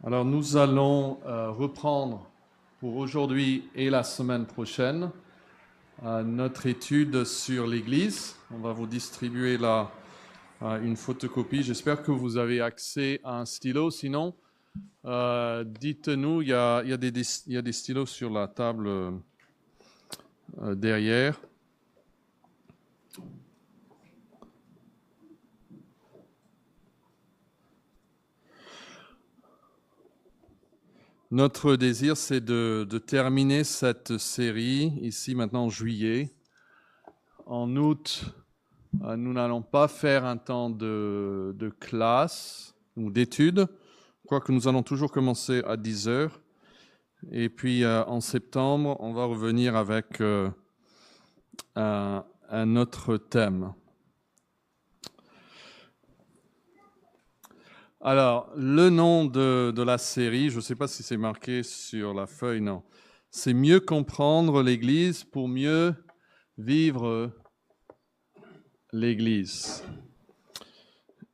Alors nous allons reprendre pour aujourd'hui et la semaine prochaine notre étude sur l'Église. On va vous distribuer là une photocopie. J'espère que vous avez accès à un stylo. Sinon, dites-nous, il y a des stylos sur la table derrière. Notre désir, c'est de terminer cette série ici maintenant en juillet. En août, nous n'allons pas faire un temps de classe ou d'études, quoique nous allons toujours commencer à 10 heures. Et puis en septembre, on va revenir avec un autre thème. Alors, le nom de la série, je ne sais pas si c'est marqué sur la feuille, non. C'est mieux comprendre l'Église pour mieux vivre l'Église.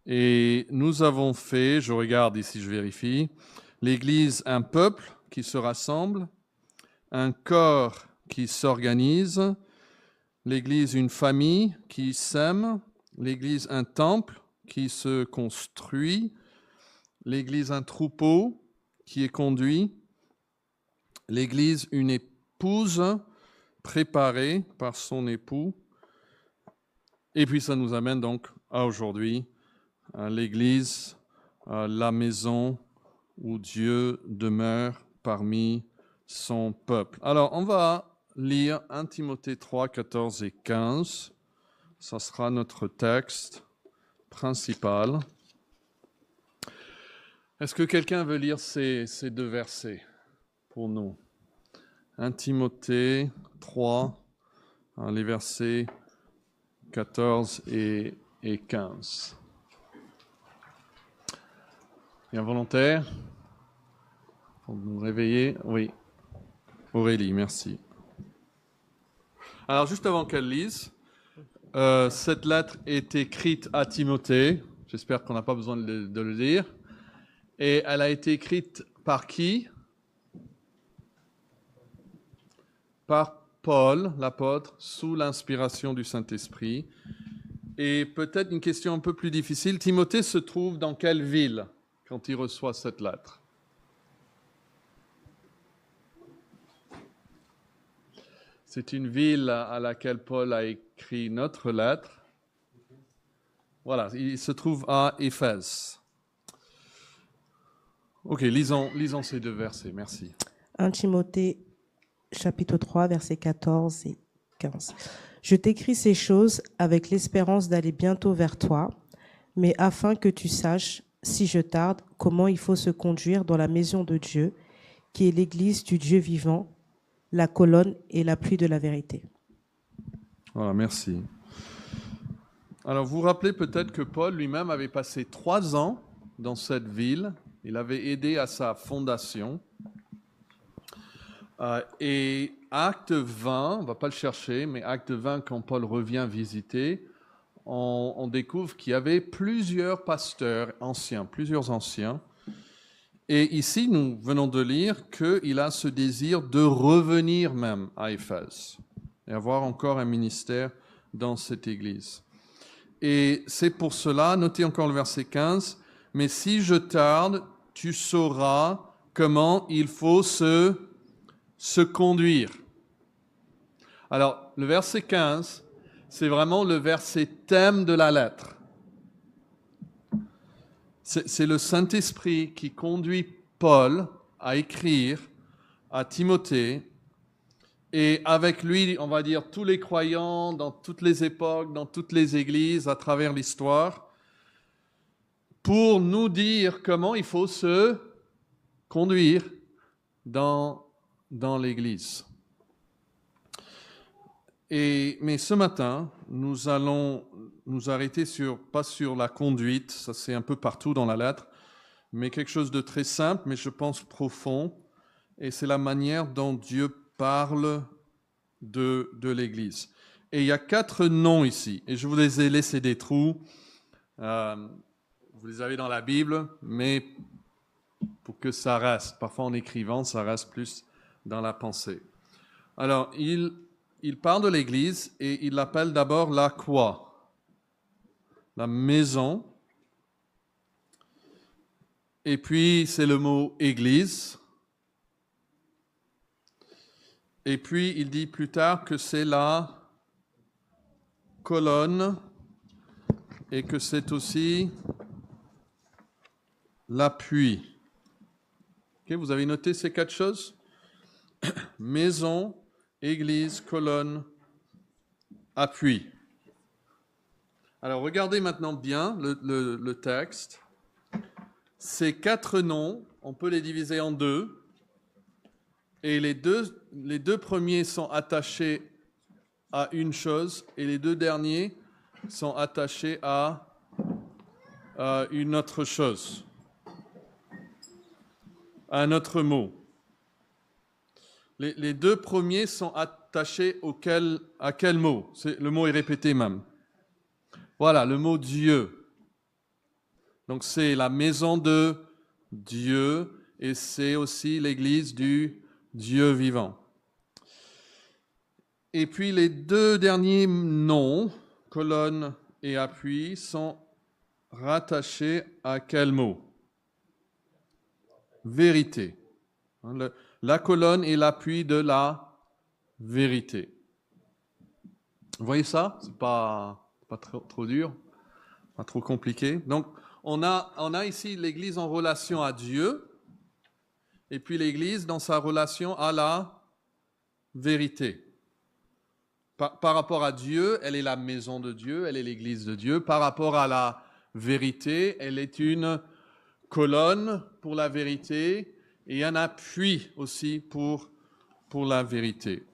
Et nous avons fait, je regarde ici, je vérifie, l'Église un peuple qui se rassemble, un corps qui s'organise, l'Église une famille qui s'aime, l'Église un temple qui se construit, l'Église un troupeau qui est conduit, l'Église une épouse préparée par son époux. Et puis ça nous amène donc à aujourd'hui, à l'Église, à la maison où Dieu demeure parmi son peuple. Alors on va lire 1 Timothée 3, 14 et 15. Ça sera notre texte principal. Est-ce que quelqu'un veut lire ces deux versets pour nous? 1 Timothée 3, les versets 14 et 15. Il y a un volontaire pour nous réveiller? Oui. Aurélie, merci. Alors, juste avant qu'elle lise, cette lettre est écrite à Timothée. J'espère qu'on n'a pas besoin de le lire. Et elle a été écrite par qui? Par Paul, l'apôtre, sous l'inspiration du Saint-Esprit. Et peut-être une question un peu plus difficile. Timothée se trouve dans quelle ville quand il reçoit cette lettre? C'est une ville à laquelle Paul a écrit notre lettre. Voilà, il se trouve à Éphèse. Ok, lisons ces deux versets, merci. 1 Timothée, chapitre 3, versets 14 et 15. Je t'écris ces choses avec l'espérance d'aller bientôt vers toi, mais afin que tu saches, si je tarde, comment il faut se conduire dans la maison de Dieu, qui est l'église du Dieu vivant, la colonne et l'appui de la vérité. Voilà, merci. Alors, vous vous rappelez peut-être que Paul lui-même avait passé 3 ans dans cette ville. Il avait aidé à sa fondation. Et acte 20, on ne va pas le chercher, mais acte 20, quand Paul revient visiter, on découvre qu'il y avait plusieurs pasteurs anciens, plusieurs anciens. Et ici, nous venons de lire qu'il a ce désir de revenir même à Éphèse et avoir encore un ministère dans cette église. Et c'est pour cela, notez encore le verset 15, « Mais si je tarde, tu sauras comment il faut se conduire. » Alors, le verset 15, c'est vraiment le verset thème de la lettre. C'est le Saint-Esprit qui conduit Paul à écrire à Timothée, et avec lui, on va dire, tous les croyants dans toutes les époques, dans toutes les églises, à travers l'histoire, pour nous dire comment il faut se conduire dans l'Église. Mais ce matin, nous allons nous arrêter pas sur la conduite, ça c'est un peu partout dans la lettre, mais quelque chose de très simple, mais je pense profond, et c'est la manière dont Dieu parle de l'Église. Et il y a 4 noms ici, et je vous les ai laissés des trous. Vous les avez dans la Bible, mais pour que ça reste. Parfois en écrivant, ça reste plus dans la pensée. Alors, il parle de l'Église et il l'appelle d'abord la quoi? La maison. Et puis, c'est le mot Église. Et puis, il dit plus tard que c'est la colonne et que c'est aussi l'appui. Okay, vous avez noté ces 4 choses? Maison, église, colonne, appui. Alors, regardez maintenant bien le texte. Ces 4 noms, on peut les diviser en 2. Et les deux premiers sont attachés à une chose et les 2 derniers sont attachés à une autre chose, à un autre mot. Les 2 premiers sont attachés à quel mot? Le mot est répété même. Voilà, le mot Dieu. Donc c'est la maison de Dieu et c'est aussi l'église du Dieu vivant. Et puis les 2 derniers noms, colonne et appui, sont rattachés à quel mot? Vérité. La colonne est l'appui de la vérité. Vous voyez ça? C'est pas trop dur, pas trop compliqué. Donc, on a ici l'Église en relation à Dieu, et puis l'Église dans sa relation à la vérité. Par rapport à Dieu, elle est la maison de Dieu, elle est l'Église de Dieu. Par rapport à la vérité, elle est une colonne pour la vérité et un appui aussi pour la vérité.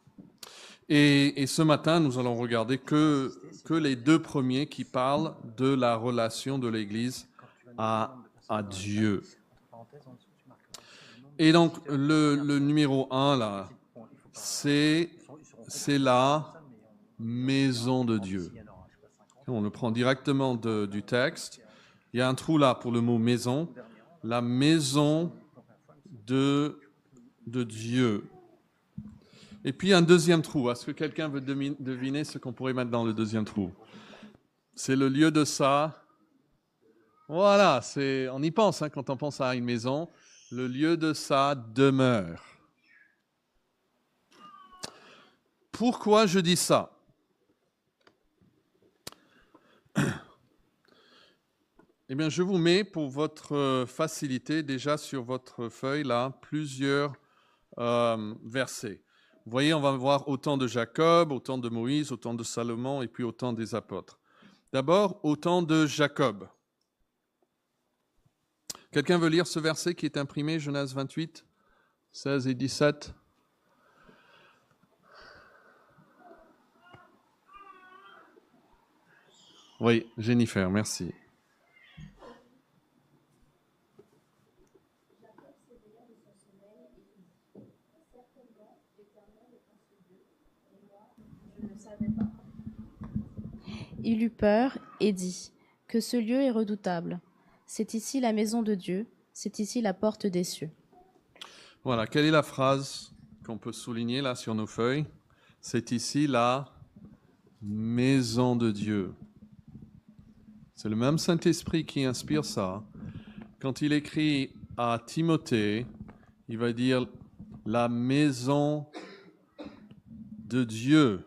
Et ce matin, nous allons regarder que les 2 premiers qui parlent de la relation de l'Église à Dieu. Et donc, le numéro 1, là, c'est la maison de Dieu. On le prend directement du texte. Il y a un trou là pour le mot maison. La maison de Dieu. Et puis un deuxième trou. Est-ce que quelqu'un veut deviner ce qu'on pourrait mettre dans le deuxième trou? C'est le lieu de sa... Voilà, on y pense quand on pense à une maison. Le lieu de sa demeure. Pourquoi je dis ça? Eh bien, je vous mets pour votre facilité déjà sur votre feuille là plusieurs versets. Vous voyez, on va voir autant de Jacob, autant de Moïse, autant de Salomon et puis autant des apôtres. D'abord, autant de Jacob. Quelqu'un veut lire ce verset qui est imprimé, Genèse 28, 16 et 17? Oui, Jennifer, merci. Il eut peur et dit que ce lieu est redoutable. C'est ici la maison de Dieu, c'est ici la porte des cieux. Voilà, quelle est la phrase qu'on peut souligner là sur nos feuilles? C'est ici la maison de Dieu. C'est le même Saint-Esprit qui inspire ça. Quand il écrit à Timothée, il va dire la maison de Dieu.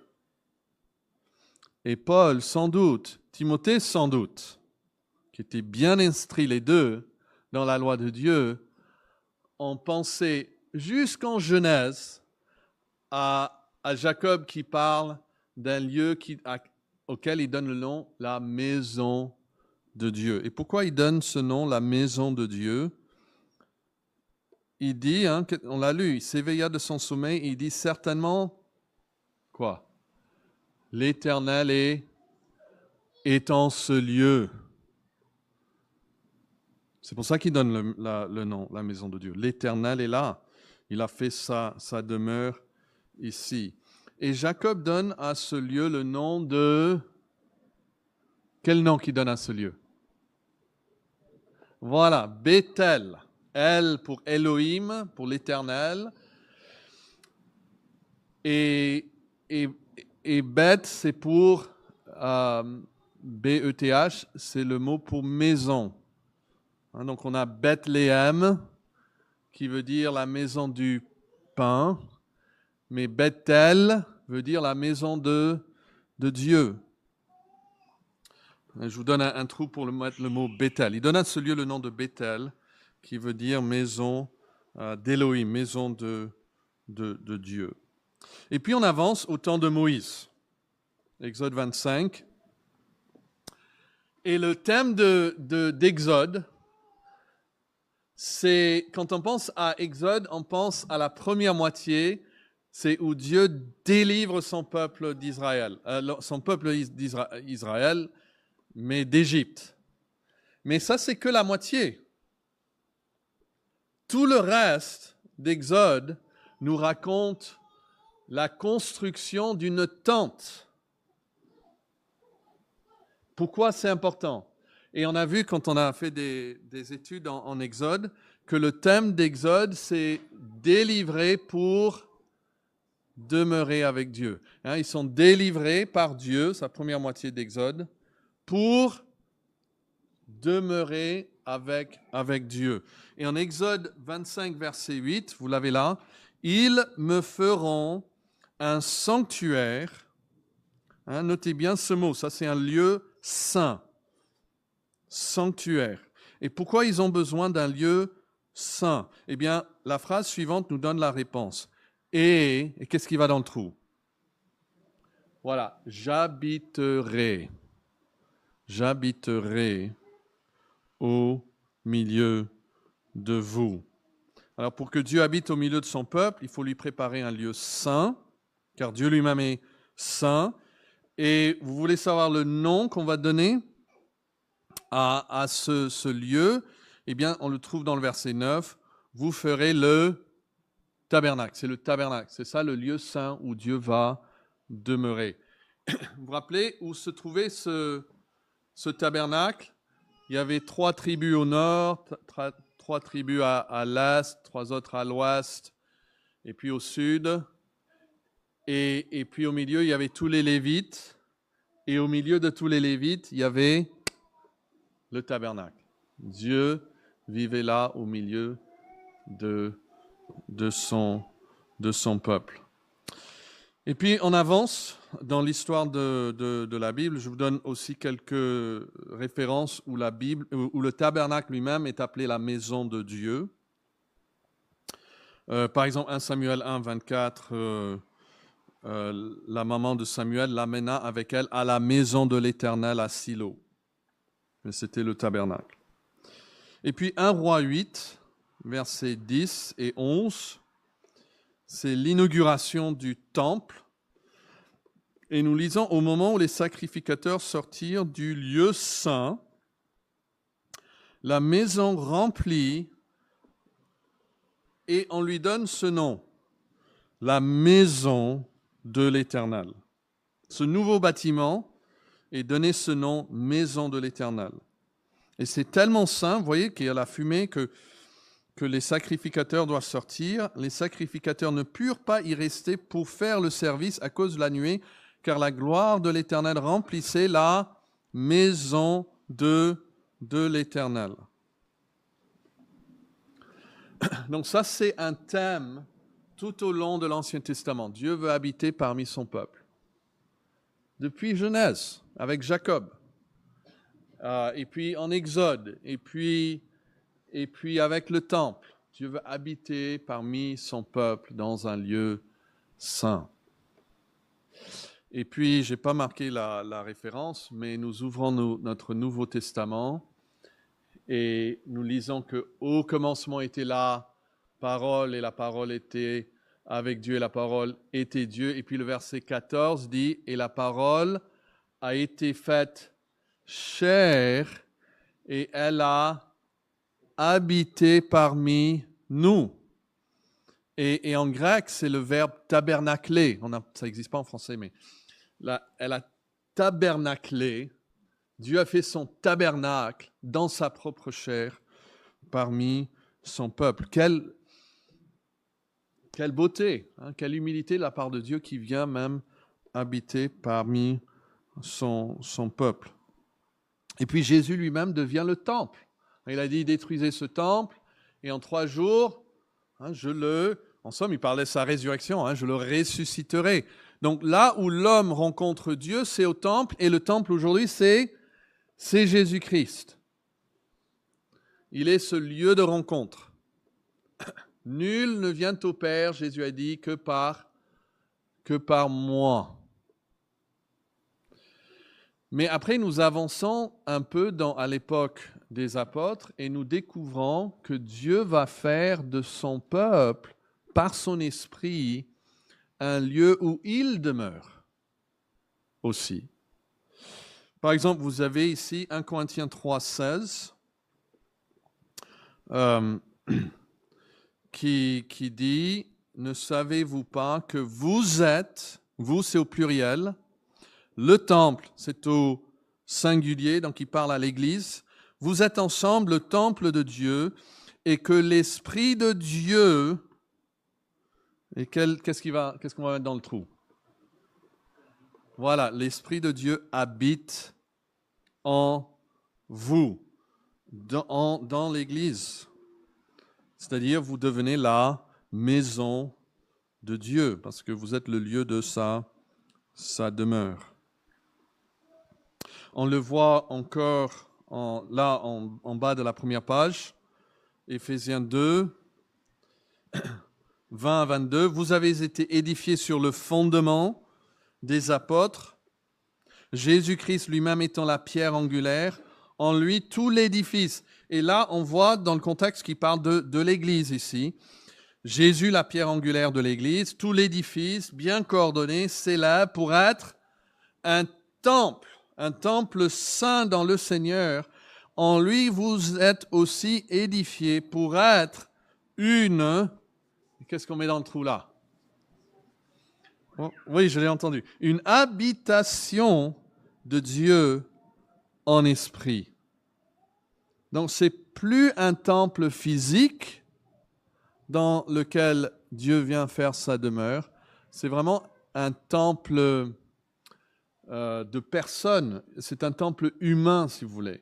Et Paul, sans doute, Timothée, sans doute, qui était bien instruit les deux dans la loi de Dieu, ont pensé jusqu'en Genèse à Jacob qui parle d'un lieu auquel il donne le nom la maison de Dieu. Et pourquoi il donne ce nom, la maison de Dieu? Il dit, on l'a lu, il s'éveilla de son sommeil et il dit certainement, quoi? L'Éternel est en ce lieu. C'est pour ça qu'il donne le nom, la maison de Dieu. L'Éternel est là. Il a fait sa demeure ici. Et Jacob donne à ce lieu le nom de... Quel nom qu'il donne à ce lieu? Voilà, Bethel. El pour Elohim, pour l'Éternel. Et Bet, c'est pour B-E-T-H, c'est le mot pour maison. Hein, donc on a Bethléem, qui veut dire la maison du pain, mais Bethel veut dire la maison de Dieu. Je vous donne un trou pour mettre le mot Bethel. Il donne à ce lieu le nom de Bethel, qui veut dire maison d'Elohim, maison de Dieu. Et puis on avance au temps de Moïse, Exode 25. Et le thème d'Exode, c'est, quand on pense à Exode, on pense à la première moitié, c'est où Dieu délivre son peuple d'Israël, d'Israël, mais d'Égypte. Mais ça, c'est que la moitié. Tout le reste d'Exode nous raconte la construction d'une tente. Pourquoi c'est important? Et on a vu, quand on a fait des études en Exode, que le thème d'Exode, c'est délivrer pour demeurer avec Dieu. Hein, ils sont délivrés par Dieu, sa première moitié d'Exode, pour demeurer avec Dieu. Et en Exode 25, verset 8, vous l'avez là, « Ils me feront un sanctuaire. » Hein, notez bien ce mot, ça c'est un lieu saint. Sanctuaire. Et pourquoi ils ont besoin d'un lieu saint? Eh bien, la phrase suivante nous donne la réponse. Et qu'est-ce qui va dans le trou? Voilà, j'habiterai au milieu de vous. Alors, pour que Dieu habite au milieu de son peuple, il faut lui préparer un lieu saint, car Dieu lui-même est saint. Et vous voulez savoir le nom qu'on va donner à ce lieu? Eh bien, on le trouve dans le verset 9. Vous ferez le tabernacle. C'est le tabernacle. C'est ça le lieu saint où Dieu va demeurer. Vous vous rappelez où se trouvait ce tabernacle? Il y avait 3 tribus au nord, 3 tribus à l'est, 3 autres à l'ouest, et puis au sud. Et puis au milieu, il y avait tous les Lévites. Et au milieu de tous les Lévites, il y avait le tabernacle. Dieu vivait là au milieu de son peuple. Et puis on avance dans l'histoire de la Bible. Je vous donne aussi quelques références où où le tabernacle lui-même est appelé la maison de Dieu. Par exemple, 1 Samuel 1, 24, la maman de Samuel l'amena avec elle à la maison de l'Éternel à Silo. Mais c'était le tabernacle. Et puis 1 Roi 8, versets 10 et 11, c'est l'inauguration du temple. Et nous lisons au moment où les sacrificateurs sortirent du lieu saint, la maison remplie, et on lui donne ce nom, la maison de l'Éternel. Ce nouveau bâtiment est donné ce nom, maison de l'Éternel. Et c'est tellement saint, vous voyez qu'il y a la fumée que les sacrificateurs doivent sortir. Les sacrificateurs ne purent pas y rester pour faire le service à cause de la nuée, car la gloire de l'Éternel remplissait la maison de l'Éternel. Donc ça, c'est un thème tout au long de l'Ancien Testament. Dieu veut habiter parmi son peuple. Depuis Genèse, avec Jacob, et puis en Exode, et puis avec le temple. Dieu veut habiter parmi son peuple dans un lieu saint. Et puis, je n'ai pas marqué la référence, mais nous ouvrons notre Nouveau Testament et nous lisons qu'au commencement était la parole et la parole était avec Dieu et la parole était Dieu. Et puis le verset 14 dit « Et la parole a été faite chair et elle a habité parmi nous. » Et en grec, c'est le verbe tabernacler. Ça n'existe pas en français, mais là, elle a tabernaclé. Dieu a fait son tabernacle dans sa propre chair parmi son peuple. Quelle beauté, hein, quelle humilité de la part de Dieu qui vient même habiter parmi son peuple. Et puis Jésus lui-même devient le temple. Il a dit, détruisez ce temple, et en 3 jours, hein, en somme, il parlait de sa résurrection, hein, je le ressusciterai. Donc là où l'homme rencontre Dieu, c'est au temple, et le temple aujourd'hui, c'est Jésus-Christ. Il est ce lieu de rencontre. Nul ne vient au Père, Jésus a dit, que par moi. Mais après, nous avançons un peu à l'époque des apôtres et nous découvrons que Dieu va faire de son peuple, par son esprit, un lieu où il demeure aussi. Par exemple, vous avez ici 1 Corinthiens 3,16 qui dit « Ne savez-vous pas que vous êtes, vous c'est au pluriel, le temple, c'est au singulier, donc il parle à l'Église, vous êtes ensemble le temple de Dieu et que l'Esprit de Dieu... » Et qu'est-ce qu'on va mettre dans le trou? Voilà, l'Esprit de Dieu habite en vous, dans l'Église. C'est-à-dire, vous devenez la maison de Dieu, parce que vous êtes le lieu de sa demeure. On le voit encore en bas de la première page, Éphésiens 2, 20 à 22. Vous avez été édifiés sur le fondement des apôtres, Jésus-Christ lui-même étant la pierre angulaire, en lui tout l'édifice. Et là, on voit dans le contexte qu'il parle de l'Église ici. Jésus, la pierre angulaire de l'Église, tout l'édifice bien coordonné, c'est là pour être un temple saint dans le Seigneur. En lui, vous êtes aussi édifiés pour être une... Qu'est-ce qu'on met dans le trou là? Oh, oui, je l'ai entendu. Une habitation de Dieu en esprit. Donc, c'est plus un temple physique dans lequel Dieu vient faire sa demeure. C'est vraiment un temple de personnes. C'est un temple humain, si vous voulez.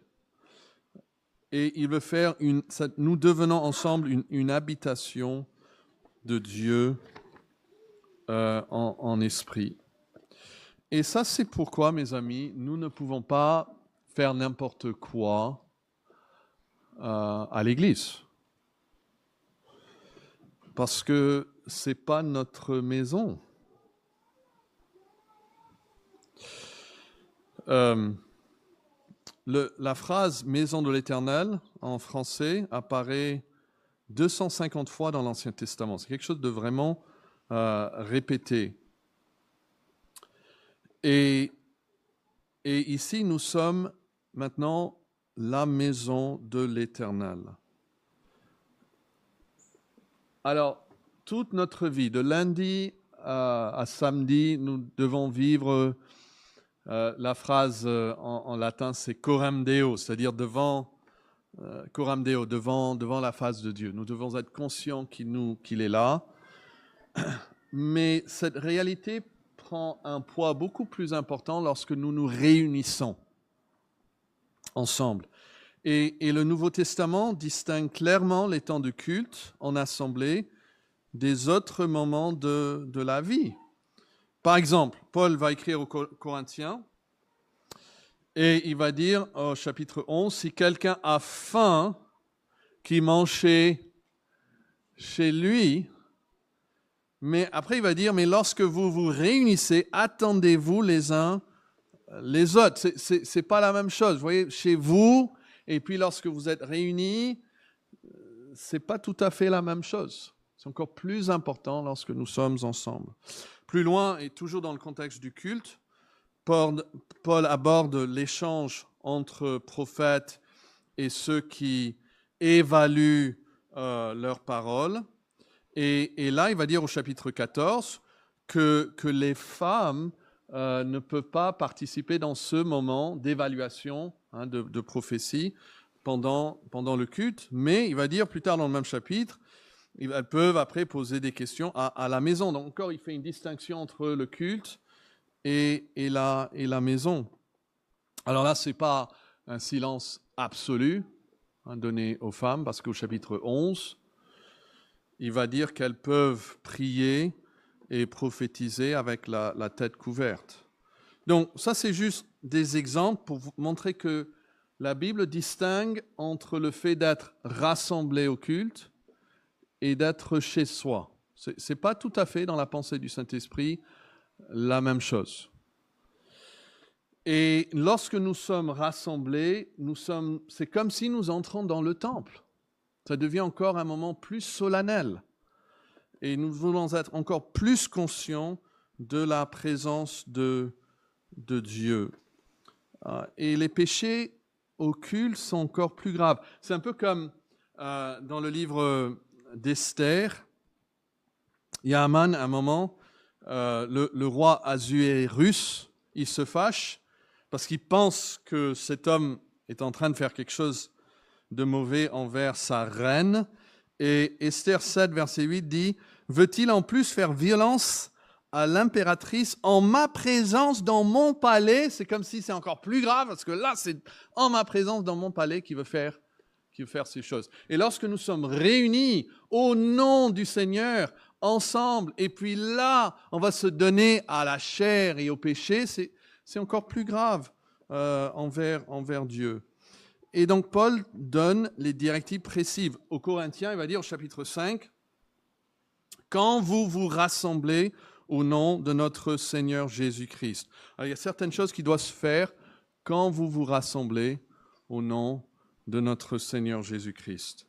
Et il veut faire nous devenons ensemble une habitation de Dieu en esprit. Et ça, c'est pourquoi, mes amis, nous ne pouvons pas faire n'importe quoi à l'Église. Parce que ce n'est pas notre maison. La phrase « maison de l'Éternel » en français apparaît 250 fois dans l'Ancien Testament. C'est quelque chose de vraiment répété. Et ici, nous sommes maintenant la maison de l'Éternel. Alors, toute notre vie, de lundi à samedi, nous devons vivre la phrase en latin, c'est coram Deo, c'est-à-dire coram Deo, devant la face de Dieu. Nous devons être conscients qu'il est là. Mais cette réalité prend un poids beaucoup plus important lorsque nous nous réunissons ensemble. Et le Nouveau Testament distingue clairement les temps de culte en assemblée des autres moments de la vie. Par exemple, Paul va écrire aux Corinthiens et il va dire au chapitre 11, si quelqu'un a faim, qu'il mange chez lui. Mais après, il va dire, mais lorsque vous vous réunissez, attendez-vous les uns les autres. C'est pas la même chose. Vous voyez, chez vous, et puis lorsque vous êtes réunis, c'est pas tout à fait la même chose. C'est encore plus important lorsque nous sommes ensemble. Plus loin, et toujours dans le contexte du culte, Paul aborde l'échange entre prophètes et ceux qui évaluent leurs paroles. Et là, il va dire au chapitre 14 que les femmes ne peuvent pas participer dans ce moment d'évaluation de prophétie pendant le culte, mais il va dire plus tard dans le même chapitre, elles peuvent après poser des questions à la maison. Donc encore, il fait une distinction entre le culte et la maison. Alors là, ce n'est pas un silence absolu donné aux femmes, parce qu'au chapitre 11, il va dire qu'elles peuvent prier et prophétiser avec la tête couverte. Donc ça, c'est juste des exemples pour vous montrer que la Bible distingue entre le fait d'être rassemblé au culte et d'être chez soi. Ce n'est pas tout à fait dans la pensée du Saint-Esprit la même chose. Et lorsque nous sommes rassemblés, c'est comme si nous entrons dans le temple. Ça devient encore un moment plus solennel. Et nous voulons être encore plus conscients de la présence de Dieu. Et les péchés occultes sont encore plus graves. C'est un peu comme dans le livre d'Esther. Il y a Aman, à un moment, le roi Assuérus, il se fâche parce qu'il pense que cet homme est en train de faire quelque chose de mauvais envers sa reine. Et Esther 7, verset 8 dit « Veut-il en plus faire violence à l'impératrice en ma présence dans mon palais ?» C'est comme si c'est encore plus grave, parce que là, c'est en ma présence dans mon palais qu'il veut faire ces choses. Et lorsque nous sommes réunis au nom du Seigneur, ensemble, et puis là, on va se donner à la chair et au péché, c'est encore plus grave envers Dieu. Et donc, Paul donne les directives précises. Aux Corinthiens, il va dire au chapitre 5, « Quand vous vous rassemblez au nom de notre Seigneur Jésus-Christ. » Alors, il y a certaines choses qui doivent se faire quand vous vous rassemblez au nom de notre Seigneur Jésus-Christ.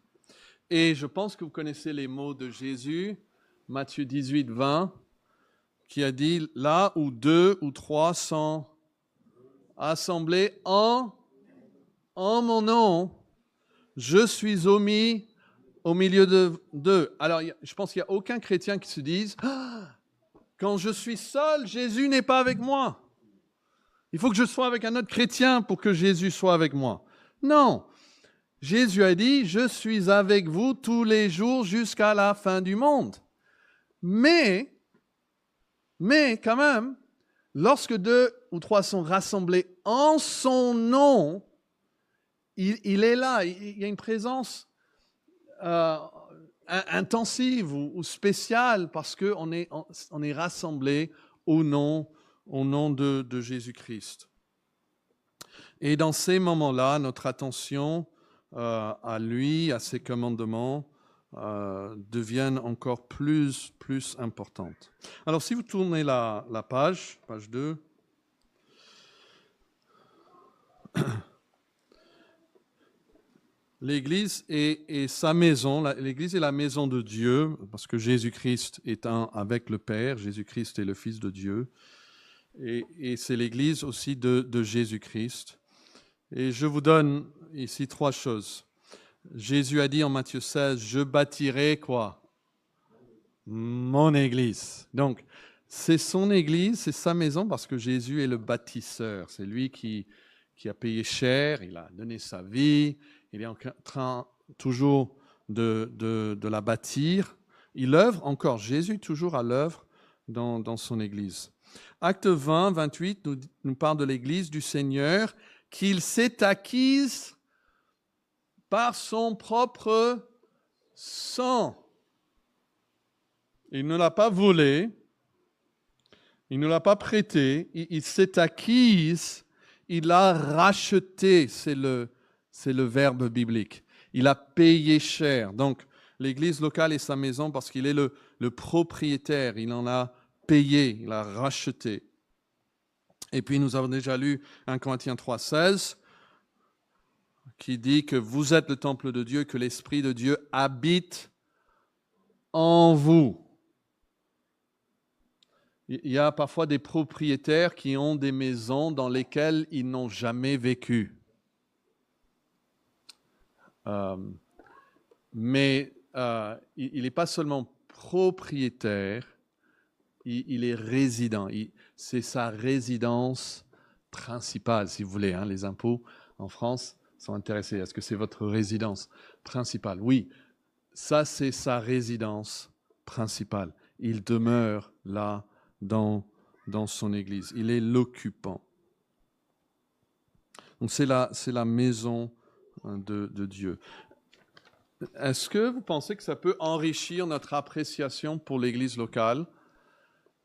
Et je pense que vous connaissez les mots de Jésus, Matthieu 18, 20, qui a dit « Là où 2 ou 3 sont assemblés en mon nom, je suis au milieu d'eux. » Alors, je pense qu'il n'y a aucun chrétien qui se dise ah, « Quand je suis seul, Jésus n'est pas avec moi. Il faut que je sois avec un autre chrétien pour que Jésus soit avec moi. » Non. Jésus a dit « Je suis avec vous tous les jours jusqu'à la fin du monde. » Mais quand même, lorsque 2 ou 3 sont rassemblés en son nom, il est là, il y a une présence intensive ou spéciale parce qu'on est rassemblés au nom de Jésus-Christ. Et dans ces moments-là, notre attention à lui, à ses commandements, deviennent encore plus importantes. Alors, si vous tournez la page 2, l'Église et sa maison, l'Église est la maison de Dieu, parce que Jésus-Christ est un avec le Père, Jésus-Christ est le Fils de Dieu, et c'est l'Église aussi de Jésus-Christ. Et je vous donne ici 3 choses. Jésus a dit en Matthieu 16, « Je bâtirai quoi ? Mon Église. » Donc, c'est son Église, c'est sa maison, parce que Jésus est le bâtisseur. C'est lui qui a payé cher, il a donné sa vie, il est en train toujours de la bâtir. Il œuvre encore, Jésus toujours à l'œuvre dans son Église. Acte 20, 28 nous parle de l'Église du Seigneur qu'il s'est acquise par son propre sang. Il ne l'a pas volée, il ne l'a pas prêtée, il s'est acquise, il l'a rachetée, c'est le verbe biblique. Il a payé cher. Donc, l'église locale est sa maison parce qu'il est le propriétaire, il en a payé, il a racheté. Et puis, nous avons déjà lu 1 Corinthiens 3, 16, qui dit que vous êtes le temple de Dieu, que l'Esprit de Dieu habite en vous. Il y a parfois des propriétaires qui ont des maisons dans lesquelles ils n'ont jamais vécu. Mais il n'est pas seulement propriétaire, il est résident. C'est sa résidence principale, si vous voulez. Les impôts en France, sont intéressés. Est-ce que c'est votre résidence principale? Oui, ça c'est sa résidence principale. Il demeure là dans son Église. Il est l'occupant. Donc c'est la maison de Dieu. Est-ce que vous pensez que ça peut enrichir notre appréciation pour l'Église locale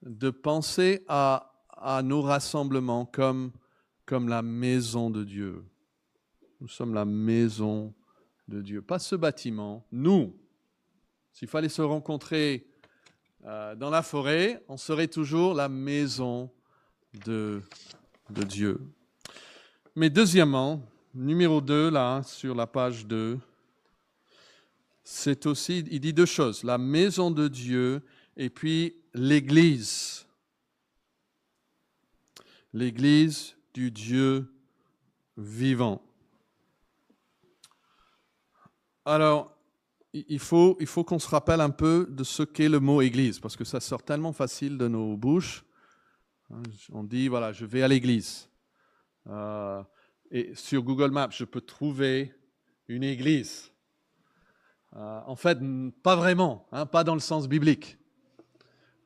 de penser à nos rassemblements comme la maison de Dieu? Nous sommes la maison de Dieu. Pas ce bâtiment, nous. S'il fallait se rencontrer dans la forêt, on serait toujours la maison de Dieu. Mais deuxièmement, numéro 2, là, sur la page 2, c'est aussi, il dit deux choses, la maison de Dieu et puis l'Église. L'Église du Dieu vivant. Alors, il faut qu'on se rappelle un peu de ce qu'est le mot Église, parce que ça sort tellement facile de nos bouches. On dit, voilà, je vais à l'Église. Et sur Google Maps, je peux trouver une église. En fait, pas vraiment, pas dans le sens biblique.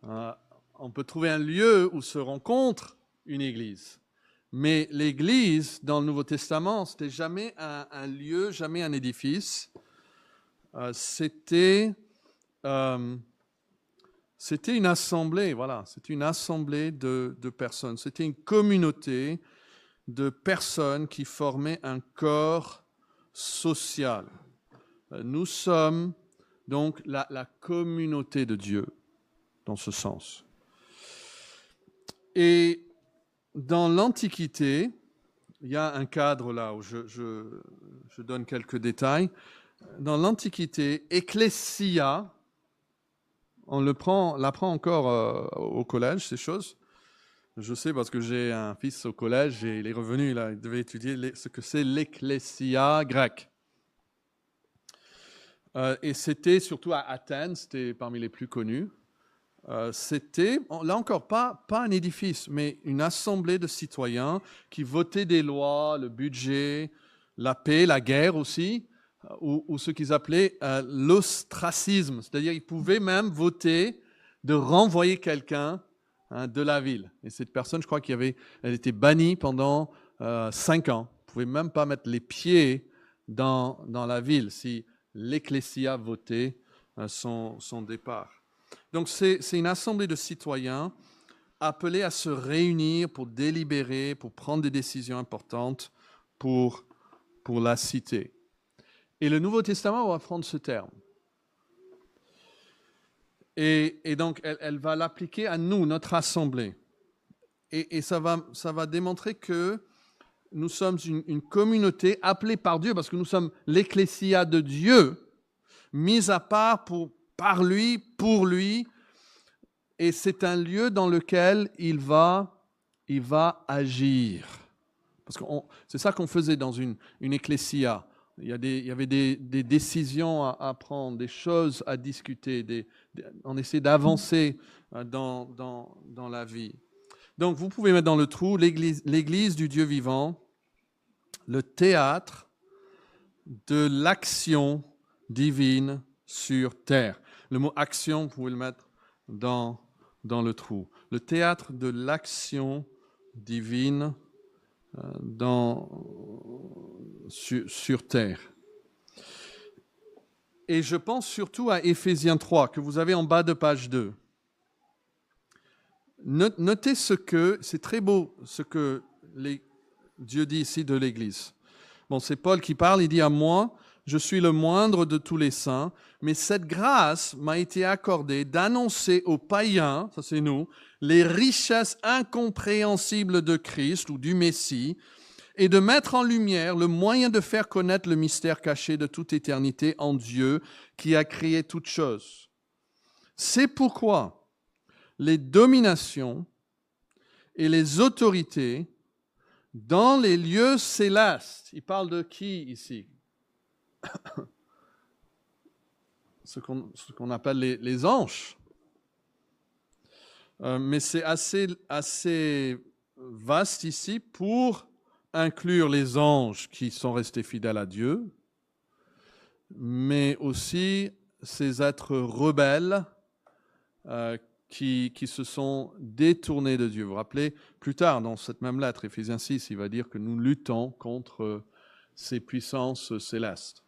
On peut trouver un lieu où se rencontre une église. Mais l'église, dans le Nouveau Testament, c'était jamais un lieu, jamais un édifice. C'était une assemblée, voilà. C'était une assemblée de personnes. C'était une communauté de personnes qui formaient un corps social. Nous sommes donc la communauté de Dieu, dans ce sens. Et dans l'Antiquité, il y a un cadre là où je donne quelques détails. Dans l'Antiquité, ecclesia, on l'apprend encore au collège, ces choses. Je sais parce que j'ai un fils au collège et il est revenu, là, il devait étudier ce que c'est l'ecclésia grecque. Et c'était surtout à Athènes, c'était parmi les plus connus. C'était, là encore, pas un édifice, mais une assemblée de citoyens qui votaient des lois, le budget, la paix, la guerre aussi, ou ce qu'ils appelaient l'ostracisme. C'est-à-dire qu'ils pouvaient même voter de renvoyer quelqu'un de la ville. Et cette personne, je crois elle était bannie pendant 5 ans. Elle ne pouvait même pas mettre les pieds dans la ville si l'ecclésia votait son départ. Donc c'est une assemblée de citoyens appelés à se réunir pour délibérer, pour prendre des décisions importantes pour la cité. Et le Nouveau Testament va prendre ce terme. Et donc, elle va l'appliquer à nous, notre assemblée. Et ça va démontrer que nous sommes une communauté appelée par Dieu, parce que nous sommes l'ecclésia de Dieu, mise à part par lui, pour lui. Et c'est un lieu dans lequel il va agir. Parce que c'est ça qu'on faisait dans une ecclésia. Il y avait des décisions à prendre, des choses à discuter, on essaie d'avancer dans la vie. Donc, vous pouvez mettre dans le trou l'Église du Dieu vivant, le théâtre de l'action divine sur terre. Le mot action, vous pouvez le mettre dans le trou. Le théâtre de l'action divine sur terre. Et je pense surtout à Éphésiens 3, que vous avez en bas de page 2. Notez c'est très beau ce que Dieu dit ici de l'Église. Bon, c'est Paul qui parle, il dit à moi, je suis le moindre de tous les saints, mais cette grâce m'a été accordée d'annoncer aux païens, ça c'est nous, les richesses incompréhensibles de Christ ou du Messie, et de mettre en lumière le moyen de faire connaître le mystère caché de toute éternité en Dieu qui a créé toutes choses. C'est pourquoi les dominations et les autorités dans les lieux célestes, il parle de qui ici? Ce qu'on appelle les anges. Mais c'est assez vaste ici pour inclure les anges qui sont restés fidèles à Dieu, mais aussi ces êtres rebelles qui se sont détournés de Dieu. Vous vous rappelez, plus tard dans cette même lettre, Éphésiens 6, il va dire que nous luttons contre ces puissances célestes.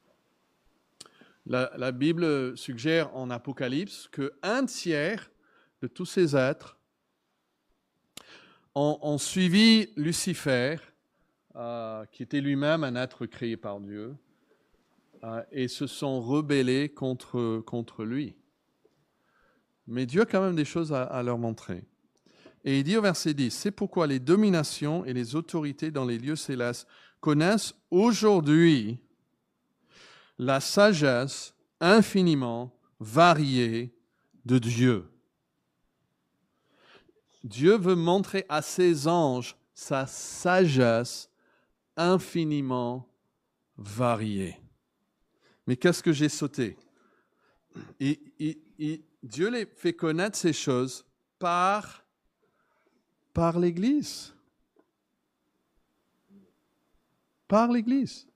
La Bible suggère en Apocalypse qu'un tiers de tous ces êtres ont suivi Lucifer, qui était lui-même un être créé par Dieu, et se sont rebellés contre lui. Mais Dieu a quand même des choses à leur montrer. Et il dit au verset 10, « C'est pourquoi les dominations et les autorités dans les lieux célestes connaissent aujourd'hui la sagesse infiniment variée de Dieu. » Dieu veut montrer à ses anges sa sagesse infiniment variée. Mais qu'est-ce que j'ai sauté? Dieu les fait connaître ces choses par l'Église. Par l'Église.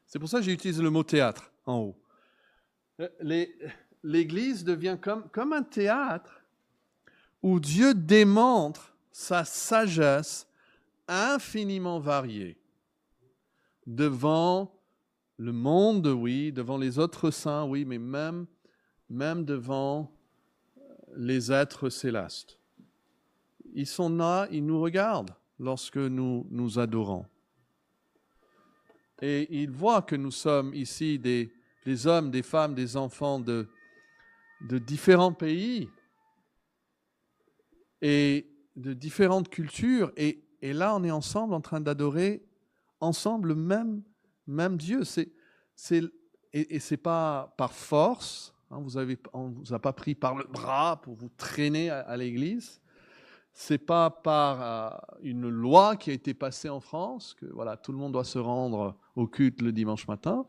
C'est pour ça que j'ai utilisé le mot théâtre en haut. L'Église devient comme un théâtre où Dieu démontre sa sagesse infiniment variée devant le monde, oui, devant les autres saints, oui, mais même devant les êtres célestes. Ils sont là, ils nous regardent lorsque nous adorons. Et ils voient que nous sommes ici des hommes, des femmes, des enfants de différents pays et de différentes cultures. Et là, on est ensemble en train d'adorer ensemble le même Dieu. Et ce n'est pas par force. Hein, on ne vous a pas pris par le bras pour vous traîner à l'église. Ce n'est pas par une loi qui a été passée en France que voilà, tout le monde doit se rendre au culte le dimanche matin.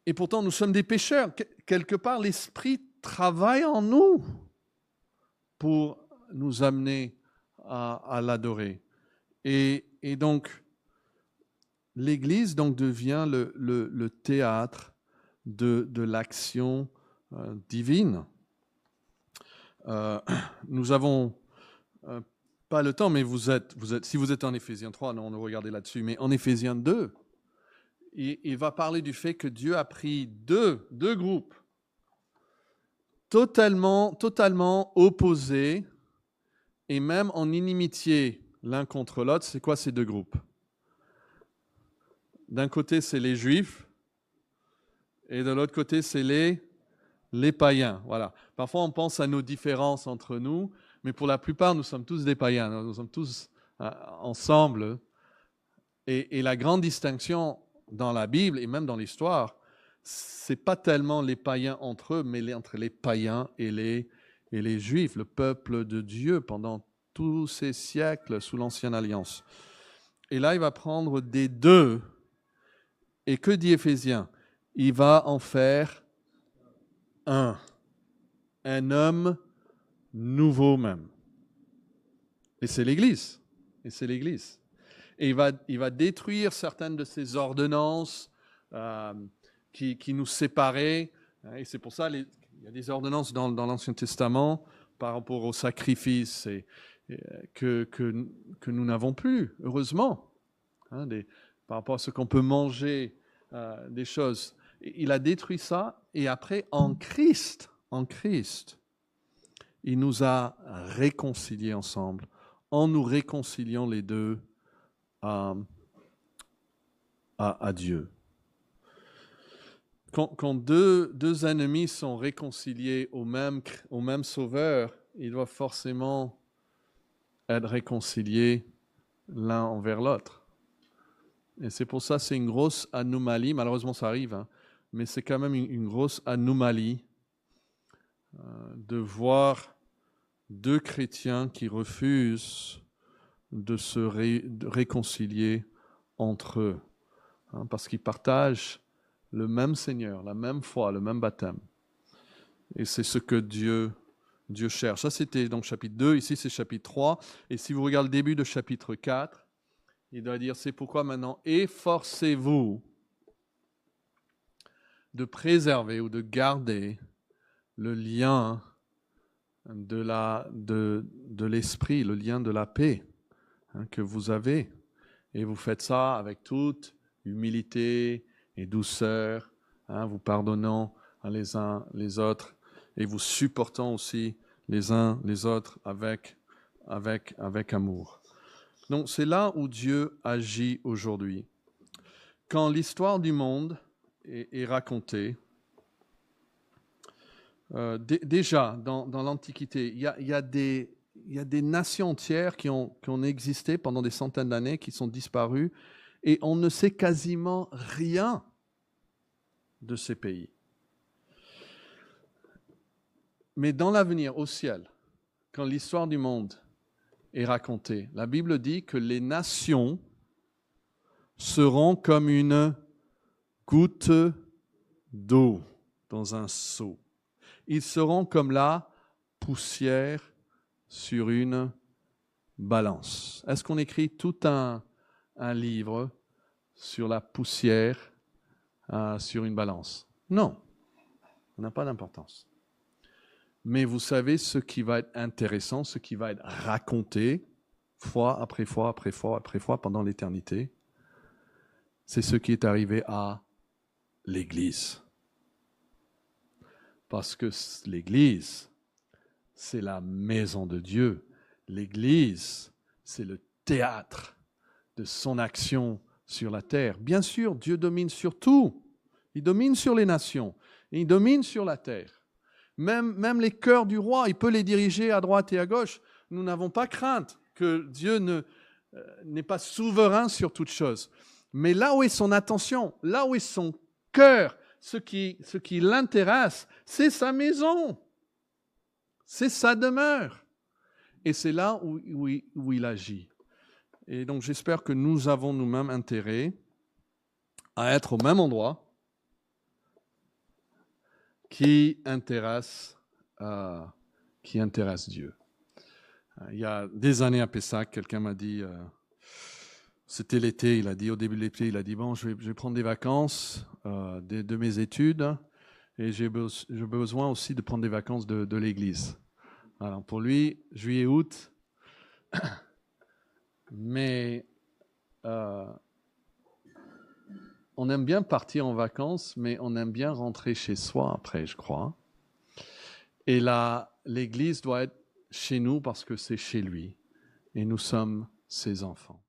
Et pourtant, nous sommes des pécheurs. Quelque part, l'Esprit travaille en nous pour nous amener à l'adorer. Et donc, l'Église donc, devient le théâtre de l'action divine. Nous avons pas le temps, mais si vous êtes en Éphésiens 3, non, on regardait là-dessus, mais en Éphésiens 2, il va parler du fait que Dieu a pris deux groupes totalement opposés et même en inimitié l'un contre l'autre. C'est quoi ces deux groupes? D'un côté, c'est les Juifs et de l'autre côté, c'est les païens. Voilà. Parfois, on pense à nos différences entre nous, mais pour la plupart, nous sommes tous des païens. Nous sommes tous ensemble. Et la grande distinction dans la Bible et même dans l'histoire, c'est pas tellement les païens entre eux, mais entre les païens et les Juifs, le peuple de Dieu pendant tous ces siècles sous l'Ancienne Alliance. Et là, il va prendre des deux. Et que dit Éphésiens? Il va en faire un homme nouveau même. Et c'est l'Église. Et il va détruire certaines de ces ordonnances qui nous séparaient. Et c'est pour ça qu'il y a des ordonnances dans l'Ancien Testament par rapport au sacrifice que nous n'avons plus, heureusement. Par rapport à ce qu'on peut manger, des choses. Il a détruit ça. Et après, en Christ, il nous a réconciliés ensemble, en nous réconciliant les deux à Dieu. Quand deux ennemis sont réconciliés au même Sauveur, ils doivent forcément être réconciliés l'un envers l'autre. Et c'est pour ça que c'est une grosse anomalie. Malheureusement, ça arrive, hein, mais c'est quand même une grosse anomalie de voir deux chrétiens qui refusent de se réconcilier entre eux, hein, parce qu'ils partagent le même Seigneur, la même foi, le même baptême. Et c'est ce que Dieu Dieu cherche. Ça, c'était donc chapitre 2. Ici, c'est chapitre 3. Et si vous regardez le début de chapitre 4, il doit dire, c'est pourquoi maintenant, efforcez-vous de préserver ou de garder le lien de l'esprit, le lien de la paix que vous avez. Et vous faites ça avec toute humilité et douceur, vous pardonnant les uns les autres et vous supportant aussi les uns les autres avec amour. Donc c'est là où Dieu agit aujourd'hui. Quand l'histoire du monde est racontée, déjà dans l'Antiquité, il y a des nations entières qui ont existé pendant des centaines d'années, qui sont disparues, et on ne sait quasiment rien de ces pays. Mais dans l'avenir, au ciel, quand l'histoire du monde est racontée, la Bible dit que les nations seront comme une goutte d'eau dans un seau. Ils seront comme la poussière sur une balance. Est-ce qu'on écrit tout un livre sur la poussière sur une balance? Non, ça n'a pas d'importance. Mais vous savez ce qui va être intéressant, ce qui va être raconté fois après fois après fois après fois pendant l'éternité, c'est ce qui est arrivé à l'Église. Parce que l'Église, c'est la maison de Dieu. L'Église, c'est le théâtre de son action sur la terre. Bien sûr, Dieu domine sur tout. Il domine sur les nations. Et il domine sur la terre. Même les cœurs du roi, il peut les diriger à droite et à gauche. Nous n'avons pas crainte que Dieu n'est pas souverain sur toute chose. Mais là où est son attention, là où est son cœur, ce qui l'intéresse, c'est sa maison. C'est sa demeure. Et c'est là où il agit. Et donc j'espère que nous avons nous-mêmes intérêt à être au même endroit qui intéresse Dieu. Il y a des années à Pessac, quelqu'un m'a dit, c'était l'été, il a dit, au début de l'été, il a dit, bon, je vais prendre des vacances de mes études et j'ai besoin aussi de prendre des vacances de l'église. Alors pour lui, juillet, août, mais on aime bien partir en vacances, mais on aime bien rentrer chez soi après, je crois. Et là, l'église doit être chez nous parce que c'est chez lui. Et nous sommes ses enfants.